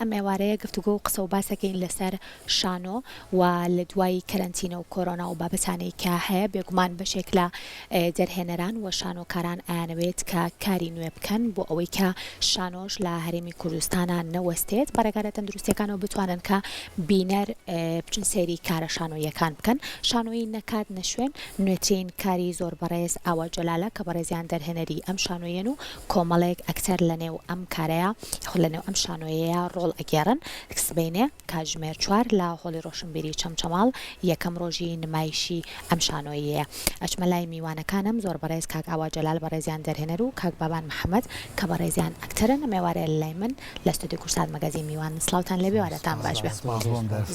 ئەم ئێوارەیە گفتوگۆ و قسە و باسەکەین لەسەر شانۆ و لە دوای کەرەنتینە و کۆرۆنا و بابەتانەی کە هەیە بێگومان بەشێک لە دەرهێنەران و شانۆکاران ئایانەوێت کە کاری نوێ بکەن بۆ ئەوەی کە شانۆش لە هەرێمی کوردستانە نەوەستێت بەڕێگارە تەندروستیەکانەوە بتوانن کە بینەر بچن سەیری کارە شانۆیەکان بکەن شانۆیی نەکات نەشوێن نوێترین کاری زۆر بەڕێز ئاوا جەلالە کە بەڕێزیان دەرهێنەری ئەم شانۆیەن و کۆمەڵێک ئەکتەر لەنێو ئەم کارەیە لەنێو ئەم شانۆیەیە ڕۆڵ ئەگێڕن سبەینێ کاتژمێر 4 لە هۆڵی ڕۆشنبیری چەمچەماڵ یەکەم ڕۆژی نمایشی ئەم شانۆیەیە ئەچمە لای میوانەکانم زۆر بەڕێز کاک ئاوا جەلال بەڕێزیان دەرهێنەر و کاک بابان محەممەد کە بەڕێزیان ئەکتەرن ئەمێوارەیە لای من لە ستودیۆ کورسات مەگەزین میوان سلااوتان لەبێ وارەتان باش بێ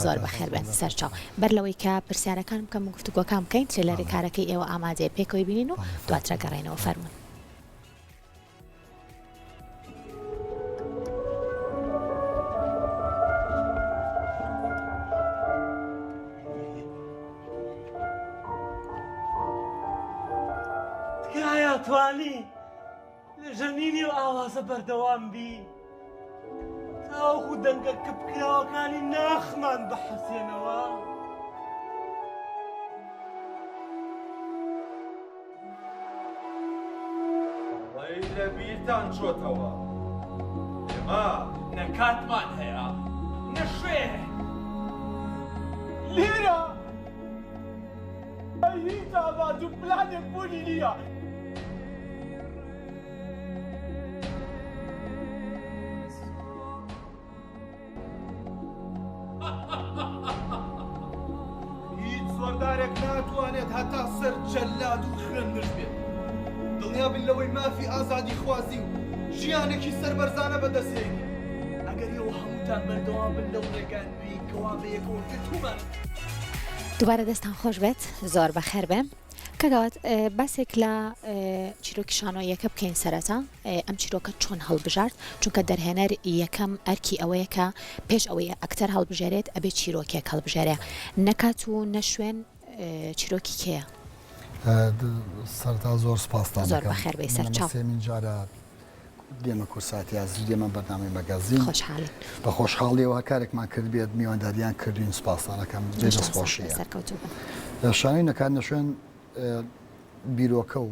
زۆر بەخێر بێن سەرچاو بەر لەوەی کە پرسیارەکان بکەم و گفتوگۆکان بکەین ترێلەری کارەکەی ئێوە ئامادەیە پێکەوەی بینین و دواترە گەڕێنەوە فەرمون توانی لە ژەنینی و ئاوازە بەردەوام بی تاوەکو دەنگە کە بکراوەکانی ناخمان بەحەسێنەوە وەی لە بیرتان چۆتەوە ئێمە نەکاتمان هەیە نەشوێ لێرە هیچ ئاواز و پلانێک بوونی نییە زۆردارێک ناتوانێت هەتا سەر جەلاد و خوێندنش بێت دڵنیا بن لەوەی مافی ئازادی خوازی و ژیانێکی سەربەرزانە بەدەستێنی ئەگەر ئێوە هەمووتان بەردەوام بن لەو ڕێگان بووی کەوا بە یەکەوە گرتومان دووبارە دەستان خۆش بێت زۆر بەخێر بێ کەگەوت باسێک لە چیرۆکی شانۆیەکە بکەین سەرەتا ئەم چیرۆکە چۆن هەڵبژارد چونکە دەرهێنەر یەکەم ئەرکی ئەوەیە کە پێش ئەوەی ئەکتەر هەڵبژێرێت ئەبێ چیرۆکێک هەڵبژێرێ نەکات و نەشوێن چیرۆکی کێیە سەرتا زۆر سپاسدان زۆر بەخێر بێ سەرچاو سێمین جارە دێمە کورساتی یازی دێمە بەرنامەی مەگەزین خۆشحاڵی بە خۆشحاڵیەوە کارێکمان کرد بێت میوانداریان کردوین سپاسدانەکەم دەستخۆشیە شانۆی نەکات نەشوێن بیرۆکە و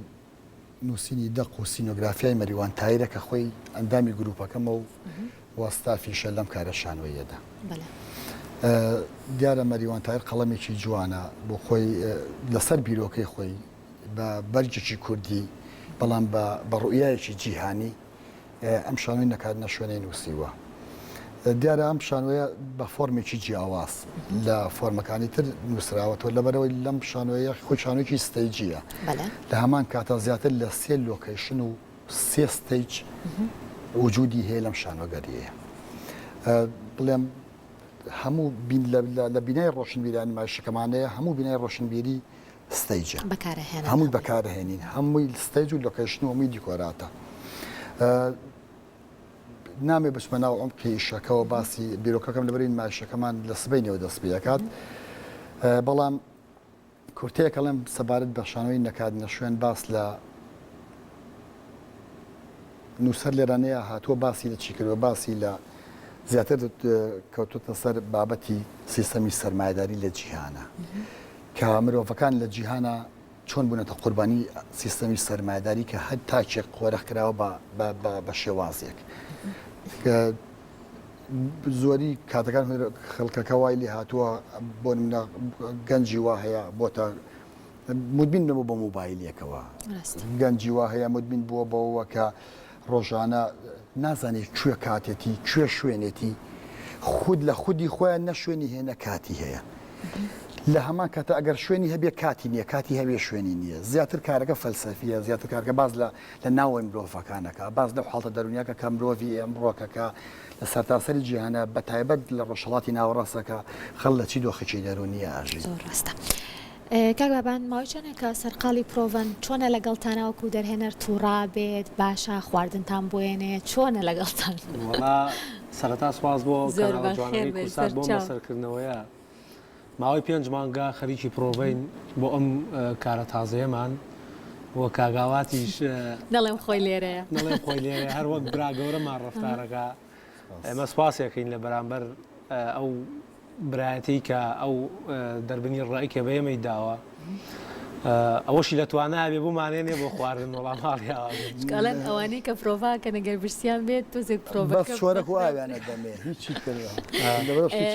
نووسینی دەق و سینۆگرافیای مەریوان تایرە کە خۆی ئەندامی گروپەکەمە و وەستافیشە لەم کارە شانۆیەدا دیارە مەریوان تایر قەڵەمێکی جوانە بۆ خۆی لەسەر بیرۆکەی خۆی بە بەرجێکی کوردی بەڵام بە ڕوئایەکی جیهانی ئەم شانۆی نەکات نەشوێنەی نووسیوە دیارە ئەم شانۆیە بە فۆرمێکی جیاواز لە فۆرمەکانی تر نووسراوەتەوە لەبەرەوەی لەم شانۆیە خۆی شانۆیەکی ستەیجیە لە هەمان کاتە زیاتر لە 3 لۆکیشن و 3 ستەیج وجودی هەیە لەم شانۆگەریەیە بڵێم هەموو لە بینای ڕۆشنبیرانی ماشەکەمانەیە هەموو بینای ڕۆشنبیری ستەیجە هەمووی بەکارهێنین هەمووی ستەیج و لۆکیشن و هەمووی دیکۆراتە نامێ بچمە ناو ئەمقی ئیشەکەەوە باسی بیرۆکەکەم لەبەرین ماشەکەمان لە سبەینەوە دەست پێکات بەڵام کورتەیەکەڵم سەبارەت بە شانۆی نەکات نەشوێن باس لە نووسەر لێرانەیە هاتووە باسی لە چی کردوە باسی لە زیاتر کەوتوتە سەر بابەتی سیستەمی سەرمایهداری لە جیهانە کە مرۆڤەکان لە جیهانە چۆن بوونەتە قوربانی سیستەمی سەرمایهداری کە هەر تاچێک قۆرەخ کراوە بە شێوازێک زۆری کاتەکان خەڵکەکە وای لێ هاتووە بۆ منە گەنجی وا هەیە بۆتە مدبین نەبوو بە مۆبایلێکەوە گەنجی وا هەیە مدبین بووە بەوە کە ڕۆژانە نازانێت کوێ کاتێتی کوێ شوێنێتی خود لە خودی خۆیان نەشوێنی هێنە کاتی هەیە لە هەمان کاتە ئەگەر شوێنی هەبێ کاتی نییە کاتی هەبێ شوێنی نییە زیاتر کارەکە فەلسەفیە زیاتر کارکە باز لە ناوەی مرۆڤەکانەکە باز لەو حاڵتە دەرونیاکە کە مرۆڤی ئەمڕۆکەکە لە سەرتاسەری جیهانە بە تایبەت لە ڕۆژهەڵاتی ناوەڕاستەکە خەڵ لە چی دۆخێکی دەرونیە ئاژی زۆر ڕاستە کاک بابان ماوەی چۆنێکە سەرقاڵی پرۆڤەن چۆنە لەگەڵتانەوەکو دەرهێنەر تووڕا بێت باشە خواردنتان بۆێنێ چۆنە لەگەڵتان سەرەتا سواز بۆ کەناڵە کورسات بۆ مەسەرکردنەوەیە ماوەی 5 مانگا خەریکی پرۆڤین بۆ ئەم کارە تازەیەمان وە کاگاواتیش نەڵێم خۆی لێرەیە نەڵێم خۆی لێرە هەر وەک برا گەورەمان ڕەفتارەکە ئێمە سپاسێکین لە بەرامبەر ئەو برایەتی کە ئەو دەربنی ڕای کە بەێمەی داوە ئەوەشی لە توانای بێ بمانێنێ بۆ خواردن وەڵام ماڵیاڵەن ئەوانەی کە پرۆڤا کە نەگەر برسیان بێت تۆزێک پرۆڤ شۆرە و ئاویانە دەمێ هیچی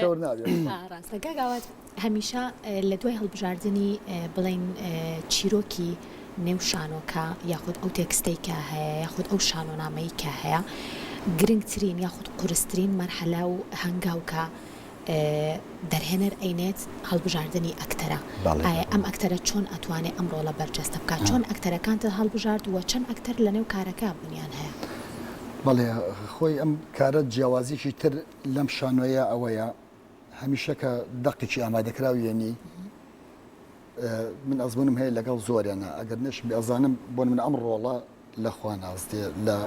چاور نابێت ڕاستە گاگاوات هەمیشە لە دوای هەڵبژاردننی بڵین چیرۆکی نێو شانۆکە یاخود ئەو تێکستەی کە هەیە یاخود ئەو شانۆنامەی کە هەیە گرنگترین یاخود قورسترین مەرحەلا و هەنگاوکە دەرهێنەر ئەینێت هەڵبژاردننی ئەکتەرە ئەم ئەکتەرە چۆن ئەتوانێت ئەم ڕۆڵە بەرجەستە بکات چۆن ئەکتەرەکانتە هەڵبژارد وە چەند ئەکتەر لە نێو کارەکە بنیان هەیە بەڵێ خۆی ئەم کارە جیاوازیشی تر لەم شانۆیە ئەوەیە هەمیشە کە دەقێکی ئامادەکراویێنی من ئەزمونم هەیە لەگەڵ زۆریانە ئەگەر نش ئەزانم بۆ من ئەم ڕۆڵە لە خوانازدێ لە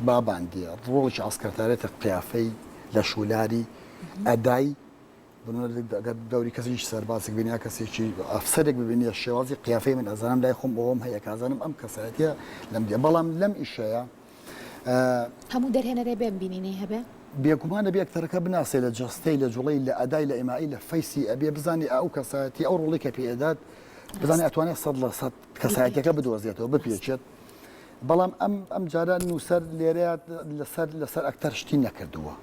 باباندیە ڕۆڵی ئاسکەرتارێتە قیافەی لە شولاری ئەدای ئەگەر دەوری کەسیش سەربازێک بینیا کەسێکی ئەفسەرێک ببینیە شێوازی قیافەی من ئەزانم لای خۆم بۆم هەیە کازانم ئەم کەسایەتە لەم دیە بەڵام لەم ئیشەیە هەموو دەرهێنەرێ بێن بینینەی هەبێ بێگومانە بێکتەرەکە بناسێ لە جستەی لە جوڵی لە ئەدای لە ئێمایی لە فەیسی ئەبێ بزانانی ئەو کەسایەتی ئەو ڕۆڵی کە پێدات بزانانی ئەتوانێت 100% کەسایەتەکە بدۆزێتەوە بپێچێت بەڵام ئەم جاران نووسەر لێرەیە لەسەر ئەکتەر شتی نەکردووە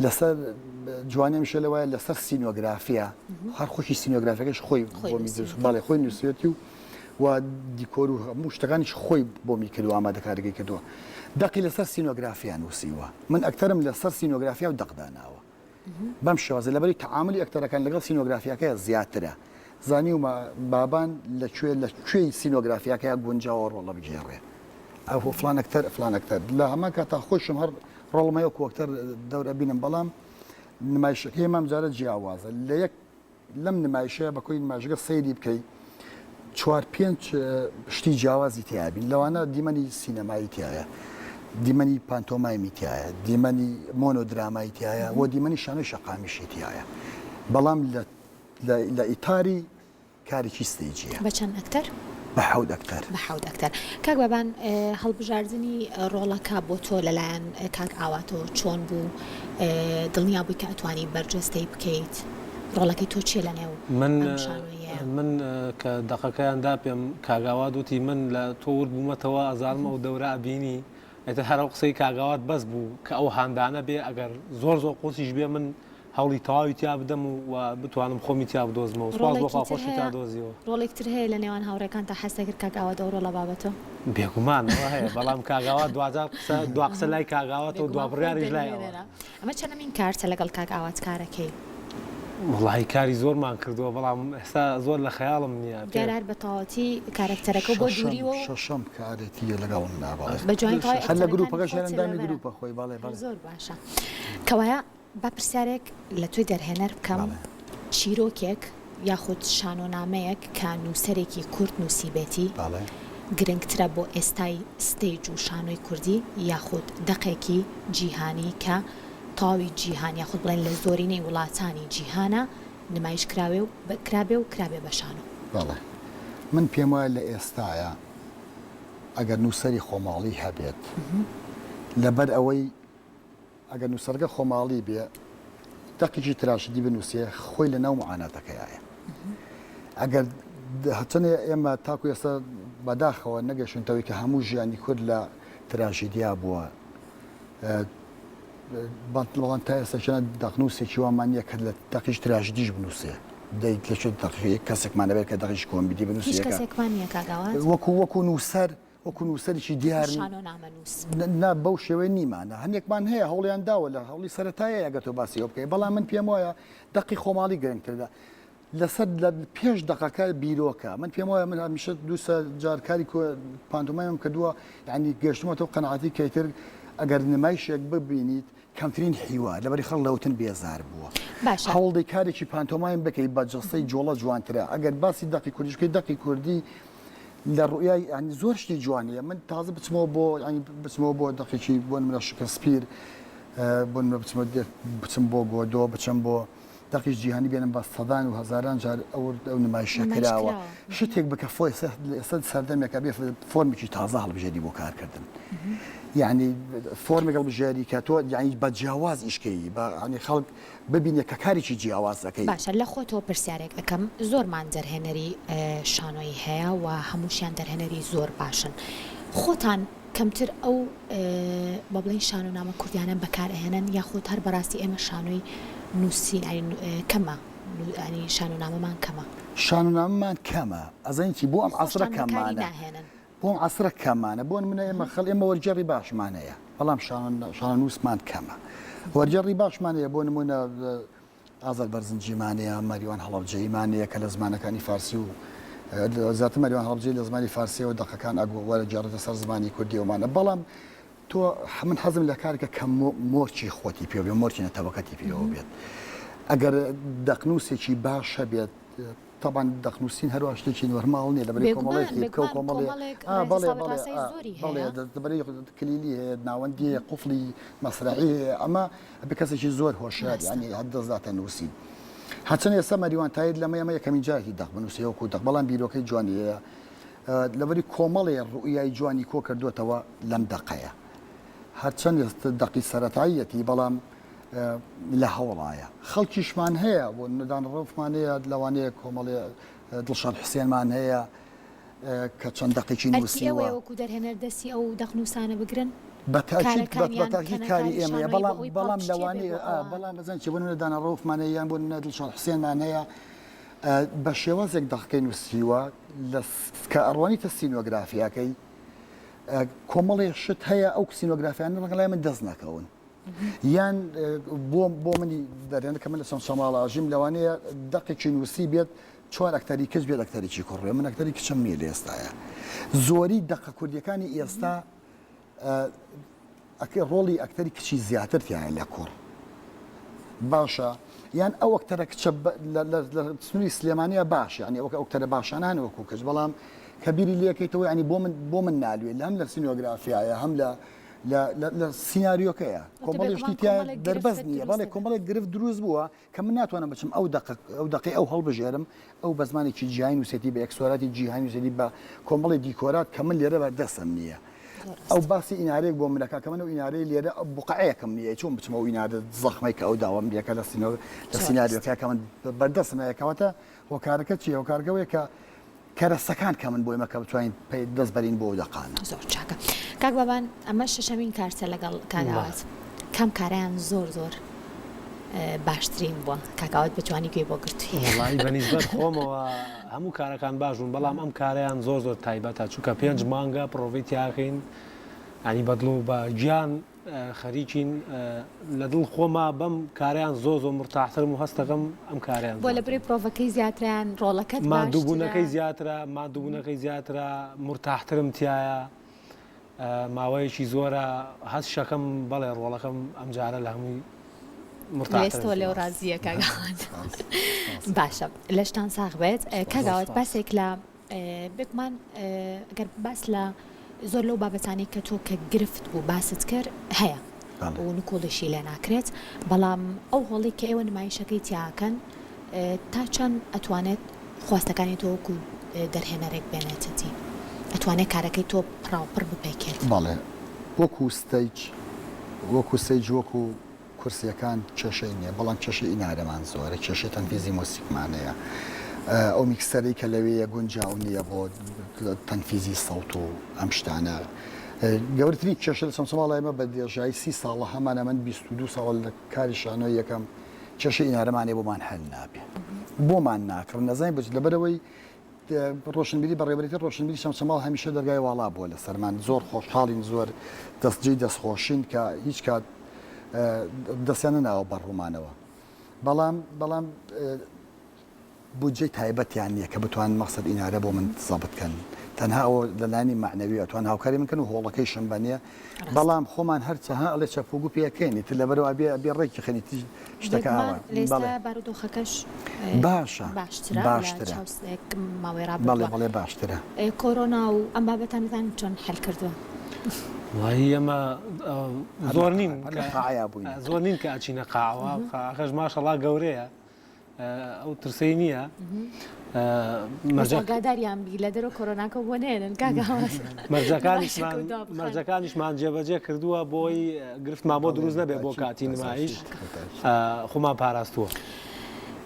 لەسەر جوانێ میشە لەوایە لەسەر سینۆگرافیا هەر خۆشی سینۆگرافەکەش خۆی باڵێ خۆی نووسێتی و دیکۆر و هەموو شتەکانیش خۆی بۆ میکرد و ئامادەکارەکەی کردووە دەقی لەسەر سینۆگرافیا نووسیوە من ئەکتەرم لەسەر سینۆگرافیا و دەقداناوە بەم شێوازە لەبەری تەعاملی ئەکتەرەکان لەگەڵ سینۆگرافیاکەیە زیاترە زانی و بابان لەکوێی سینۆگرافیاکەیە گونجاوە ڕۆڵە بگێڕێ ئەو فلان ئەکتەر لە هەمان کاتا خۆشم هەر ڕۆڵمەیە کۆکتەر دەورە بینم بەڵام نمایشەکەی مام جارە جیاوازە لە یەک لەم نمایشەیە بەکۆی نمایشگە سەیری بکەیت 4-5 شتی جیاوازی تیابین لەوانە دیمەنی سینەمایی تایە دیمەنی پانتۆمایمی تایە دیمەنی مۆنۆدرامایی تایە و دیمەنی شانۆی شەقامیشی تایە بەڵام لە ئیتاری کارێکی ستێجیە بە چەند ئەکتەر بە حەوت ئەکتەر کاک بابان هەڵبژاردننی ڕۆڵەکە بۆ تۆ لەلایەن کاک ئاواتەوە چۆن بوو دڵنیا بووی کە ئەتوانی بەرجەستەی بکەیت ڕۆڵەکەی تۆ چێ لە نێو من کە دەقەکەیاندا پێم کاگاوات وتی من لە تۆ ورد بوومەتەوە ئەزانمە و دەورە ئەبینی ئەتە هەرە قسەی کاگاوات بەس بوو کە ئەو هاندانە بێ ئەگەر زۆر قۆسیش بێ من هەوڵی تەواوی تیا بدەم و بتوانم خۆمی تیا بدۆزمەوە سوپاس بۆ خۆشی تا دۆزیەوە ڕۆڵێکتر هەیە لە نێوان هاوڕێکان تا حەز دەکرد کاگاوات ئەو ڕۆڵە بابەتەوە بێگومانەوە هەیە بەڵام کاگاوات دوا قسە لای کاگاواتەوە دوا بڕیاریش لای ئەمە چەندەمین کارتە لەگەڵ کاگاوات کارەکەی وڵی کاری زۆرمان کردووە بەڵام ئێستا زۆر لە خەیاڵم نییە گەرار بە تەواوەتی کارکتەرەکە بۆ دووریەوە شەشەم کارێتیە لەگەڵ نابڵێت بە جوان هەر لە گروپەکە شێرەندامی گروپە خۆی باڵێ زۆر باشە کەوایە با پرسیارێک لە توی دەرهێنەر بکەم چیرۆکێک یاخود شانۆنامەیەک کە نووسەرێکی کورد نووسیبێتی گرنگترە بۆ ئێستای ستێج و شانۆی کوردی یاخود دەقێکی جیهانی کە تاوی جیهان یاخود بڵێن لە زۆرینەی وڵاتانی جیهانە نمایش کرابێ و کرابێ بە شانۆ من پێم وایە لە ئێستاە ئەگەر نووسەری خۆماڵی هەبێت لەبەر ئەوەی ئەگەر نووسەرگە خۆماڵی بێ دەقێکی تراشدی بنووسێ خۆی لە ناو معاناتەکەیە ئەگەر هەچەنێ ئێمە تاکو ئێستا بەداخەوە نەگەشتنەوەی کە هەموو ژیانی کورد لە تراژیدیا بووە بەڵام تا ئێستاچەنە دەقنووسێکی وامانە کە لە دەقیش تراژدیش بنووسێ دەیت لە کەسێکمانەبێت کە دەقیش کۆمبیدی بنووسێ وەکو نووسەر وەکو نووسەرێکی دیار نا بەو شێوەی نیمانە هەندێکمان هەیە هەوڵیان داوە لە هەوڵی سەرەتایە ئەگەر تۆ باسی ئەو بکەی بەڵام من پێم وایە دەقی خۆماڵی گرنگتردا لەسەر لە پێش دەقەکە بیرۆکە من پێم وایە من هەمیشە دووسە جارکاری پانتۆمایم کردووە یعنی گەشتمەوە قەنەعەتی کەیتر ئەگەر نمایشێک ببینیت کەمترین حیوا لەبەری خەڵ لەوتن بێزار بووە هەوڵی کارێکی پانتۆمایم بکەی بە جەستەی جۆڵە جوانترە ئەگەر باسی دەقی کوردیشکەی دەقی کوردی لە ڕوئای ینی زۆر شتی جوانیە من تازە بچمەوە بۆ دەقێکی بۆ منە شکەسپیر بۆ بچم بۆ گۆدۆ بچم بۆ دەقیش جیهانی بێنم بە سەدان و هەزاران جار ئەو نمایشە کراوە شتێک بکە فۆی سەردەمێکە بێ فۆرمێکی تازە هەڵبژێری بۆ کارکردن یعنی فۆرمێک هەڵبژێری کە تۆ یعنی بە جیاواز ئیشکەی بە خەڵک ببینێ کە کارێکی جیاواز دەکەی. باشە لە خۆتەوە پرسیارێک دەکەم زۆرمان دەرهێنەری شانۆی هەیە و هەمووشیان دەرهێنەری زۆر باشن خۆتان کەمتر ئەو بە بڵین شانۆنامە کوردیانە بەکارهێنن یاخۆت هەر بەڕاستی ئێمە شانۆی نووسین کەمە ینی شانۆنامەمان کەمە شانۆنامەمان کەمە ئەزانیی بۆ ئەم عەسرە کەمانە بۆ ئەم عەسرە کەمانە بۆ منە ئێمە خەڵ ئێمە وەرجێڕی باشمان هەیە بەڵام شانۆنووسمان کەمە وەرجێڕی باشمان هەیە بۆ نمونە ئازاد بەرزنجیمانەیە مەریوان هەڵەبجەیمانەیە کە لە زمانەکانی فارسی و زیاتر مەریوان هەڵبجێ لە زمانی فارسیەوە دەقەکان ئەگۆ وەرە جارێتە سەر زمانی کوردیەوەمانە بەڵام تۆ من حەزم لە کارێکە کە مۆرچی خۆتی پێ بێ مۆرچی نەتەوەکەتی پێەوە بێت ئەگەر دەقنووسێکی باشە بێت طبعا دەقنووسین هەروە شتێکی نۆرماڵ نیە لەبەر کۆمەڵێکی بەڵێ کلیلی هەیە ناوەندی قوفڵی مەسرعی ئەمە بە کەسێکی زۆر هۆشیار ینی هەردەزداتە نووسین هەچەند ئێستا مەریوان تاید لەمە ئەمە یەکەمین جاکی دەقبنووسیەوەکو دەق بەڵام بیرۆکەی جوانیەیە لەبەری کۆمەڵێ ڕوئیای جوانی کۆ کردوێتەوە لەم دەقەیە هەرچەند دەقی سەرەتاییەتی بەڵام لە هەوڵایە خەڵکیشمان هەیە بۆ نەدان ڕۆفمان هەیە لەوانەیە کۆمەڵێ دڵشاد حوسێنمان هەیە کە چەند دەقێکی نووسیوە وەکو دەرهێنەر دەستی ئەو دەقنووسانە بگرن بەتاکی کاری ئێمەیە بەڵام لەوانەیە بەڵام بەزان چی بۆ نەدانە ڕۆفمانەیە یان بۆ نە دڵشاد حوسێنمان هەیە بە شێوازێک دەقەکەی نووسیوە کە ئەڕوانیتە سینۆگرافیاکەی کۆمەڵێ شت هەیە ئەو سینۆگرافیانە ڕەنگەڵای من دەست نەکەون یان بۆ منی دەرێنەکە من لە چەند شەماڵاژیم لەوانەیە دەقێکی نووسی بێت چوار ئەکتەری کەس بێت ئەکتەرێکی کوڕێ من ئەکتەری کچەم نییە لە ئێستاە زۆری دەقە کوردیەکانی ئێستا ڕۆڵی ئەکتەری کچی زیاتر تیانە لە کوڕ باشە یان ئەو ئەکتەرە کچە لە سنووری سلێمانیە باش ینی ئەو ئەکتەرە باشانان وەکو کەس بەڵام کەبیری لەکەیتەوە ینی بۆ من نالوێت هەم لە سینۆگرافیایە هەم لە سینناریۆکەیە کۆمەڵێشتی دەربەز نییە بەڵێ کۆمەڵێک گرفت دروست بووە کە من ناتوانم بچم ئەو دقی ئەو هەڵبژێرم ئەو بە زمانێکی جیهانی نووسێتی بە ئەکسۆراتی جیهانی نووسێتی بە کۆمەڵی دیکۆرات کە من لێرە بەردەستم نییە ئەو باسی ئینارێک بۆ منەکە کە من و ئینارەی لێرە بقعەیەکەم نییە چۆن بچمە و ئینارە زەخمەی کە ئەو داوام دیەکە لە سینناریۆکە کە من بەردەستم نایەکەوەتە هۆکارەکە چیە هۆکارگەوەی کە کەرەسەکان کە من بۆ ئێمە کە بتوانین دەست بەرین بۆ دەقانە زۆر چاکە کاک بابان ئەمە شەشەمین کارتە لەگەڵ کاگاوات کەم کاریان زۆر باشترین بووە کاکاوات بتوانی گوێ بۆ گرتووی وڵی بەنیزبەت خۆمەوە هەموو کارەکان باشون بەڵام ئەم کاریان زۆر تایبەتە چونکە 5 مانگە پرۆڤی تیاکەین ینی بەدڵ و بە گیان خەریکین لە دڵ خۆما بەم کاریان زۆر مرتاحترم و هەستەکەم ئەم کاریان بۆ لە بری پرۆڤەکەی زیاتریان ڕۆڵەکەت مادووبوونەکەی زیاترە مرتاحترم تایە ماوەیەکی زۆرە هەست شەکەم بەڵێ ڕۆڵەکەم ئەم جارە لە هەمووی مرتاحتەوە لێو ڕازیە کاگاوات باشە لەشتان ساغ بێت کاگاوات باسێک لە بێکمان ئەگەر باس لە زۆر لەو بابەتانی کە تۆ کە گرفت بوو باست کرد هەیە و نکۆڵشی لێ ناکرێت بەڵام ئەو هۆڵی کە ئێوە نمایشەکەی تیاکەن تا چەند ئەتوانێت خواستەکانی تۆ وەکو دەرهێنەرێک بێنێتەتی ئەتوانێت کارەکەی تۆ پڕاوپڕ بپێکێت بەڵێ وەکو ستەیج وەکو کورسیەکان کێشەی نییە بەڵام کێشەی ئینارەمان زۆرە کێشەی تەنفیزی مۆسیقمانەیە ئەو میکسەرەی کە لەوەیە گونجاو نییە بۆ تەنفیزی سەوت و ئەم شتانە گەورترین کێشە لە چەند ساڵە ئێمە بە دێژایی 30 ساڵە هەمانە من 22 ساڵ لە کاری شانۆی یەکەم کێشە ئینارەمانێ بۆمان هەل نابێ بۆمان ناکڕ نەزانین بچ لەبەرەوەی ڕۆشنبیری بەڕێوەبەری ڕۆشنبیری شەمسەماڵ هەمیشە دەرگای واڵا بووە لە سەرمان زۆر خۆشحاڵین زۆر دەستجێی دەستخۆشین کە هیچ کات دەستیانە ناوە بەڕوومانەوە بەڵام بودجەی تایبەتیان نییە کە بتوان مەقسەد ئینارە بۆ من زەبتکەن تەنها ئەوە لەلانی معنەوی ئەتوان هاوکاری منکەن و هۆڵەکەی شەمبەنیە بەڵام خۆمان هەرچەها ئەڵێ چەپوگو پێەکەینی تر لەبەرەوە بێ ڕێکی خەنیتی شتەکە بارودۆخەکەش باشە باشترە بەڵێ باشترە کۆرۆنا و ئەم بابەتانتان چۆن حەل کردووە وای ئەمە زۆر نین کە ئەچینە قاوە خەش ماشەڵا گەورەیە ئەو ترسی نییە مەرجەکەداریان بی لە دەرەوە کۆرۆناکە بۆ نێنن مەرجەکانیشمان جێبەجێ کردووە بۆی گرفتمان بۆ دروست نەبێ بۆ کاتی نمایش خۆمان پاراستووە.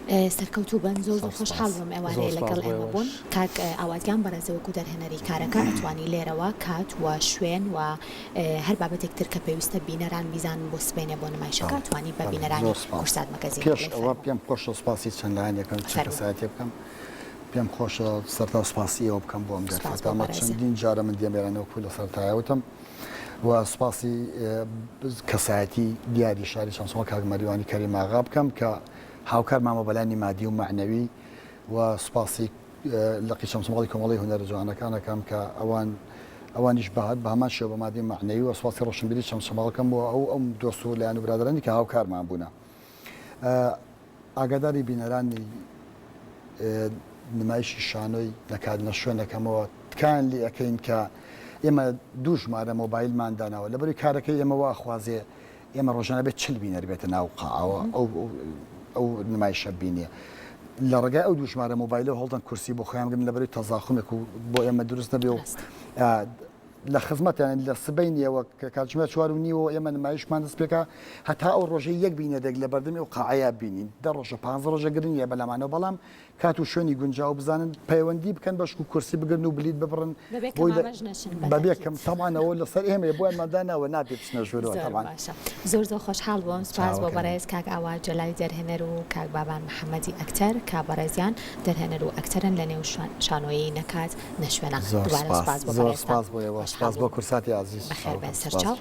سەرکەوتوو بن زۆر خۆشحاڵ بووم ئێوانەیە لەگەڵ ئێمە بوون کاک ئاوازیان بەڕێزەوەکو دەرهێنەری کارەکە ئەتوانی لێرەوە کات و شوێن و هەر بابەتێک تر کە پێویستە بینەران بیزان بۆ سبینێ بۆ نمایشەکە توانی بە بینەرانی کورسات مەگەزین پێش ئەوە پێم خۆشە سوپاسی چەند لایەن یەکەم کەسایەتی بکەم پێم خۆشە سەرتا سوپاسی ئەوە بکەم بۆ ئەم دەرفەتامە چەندین جارە من دێمێرانەوە پول لە سەرتایەوتم و سوپاسی کەسایەتی دیاری شاری چەمسۆڵ کاک مەریوانی کەریم ئاغا بکەم کە هاوکار مامەبەلانی مادی و معنەوی و سوپاسی لە قیچەمسۆڵی کۆمەڵی هونەرە جوانەکانەکەم کە ئەوانیش بەهات بە هەمان شێوە بە مادی معنەوی و سوپاسی ڕۆشنبیری چەمسۆڵەکەم بۆ ئەم دۆست و لایەن و برادرانی کە هاوکارمان بوونە. ئاگاداری بینەرانی نمایشی شانۆی لەکاتنە شوێنەکەمەوە تکایان لێ ئەەکەین کە ئێمە دوو ژمارە مۆبایلمان داناوە لەبەری کارەکەی ئێمەوە خوازێ ئێمە ڕۆژانە بێت 40 بینەر بێتە ناو قاعەوە ئەو نمایشە بینیە لە ڕێگای ئەو دوو ژمارە مۆبایلە هەڵدان کورسی بۆ خۆیان گرن لەبەری تەزاخمێک و بۆ ئێمە دروست نەبێ و لە خزمەتیان لە سبەینیەوە کاتژمە 4:30 ئێمە نمایشمان دەست پێکە هەتا ئەو ڕۆژەی یەک بینەدەک لە بەردەمی و قاعەیە بینین 10 ڕۆژە 15 ڕۆژە گرنگە بەلامانەوە بەڵام کات و شوێنی گونجاو بزانن پەیوەندی بکەن بەشک و کورسی بگرن و بلیت ببڕن بەبێکم تەمانەوە لەسەر ئێمە بۆ ئەمەدانەوە نابێت بچنە ژوورەوە تەمان زۆر خۆشحاڵ بووم سپاس بۆ بەڕێز کاک ئاوا جەلای دەرهێنەر و کاک بابان محەممەدی ئەکتەر کا بەڕێزیان دەرهێنەر و ئەکتەرن لە نێو شانۆیی نەکات نەشوێنە زۆر سپاس بۆ کورساتی عزیز بەخێر بێن سەرچاو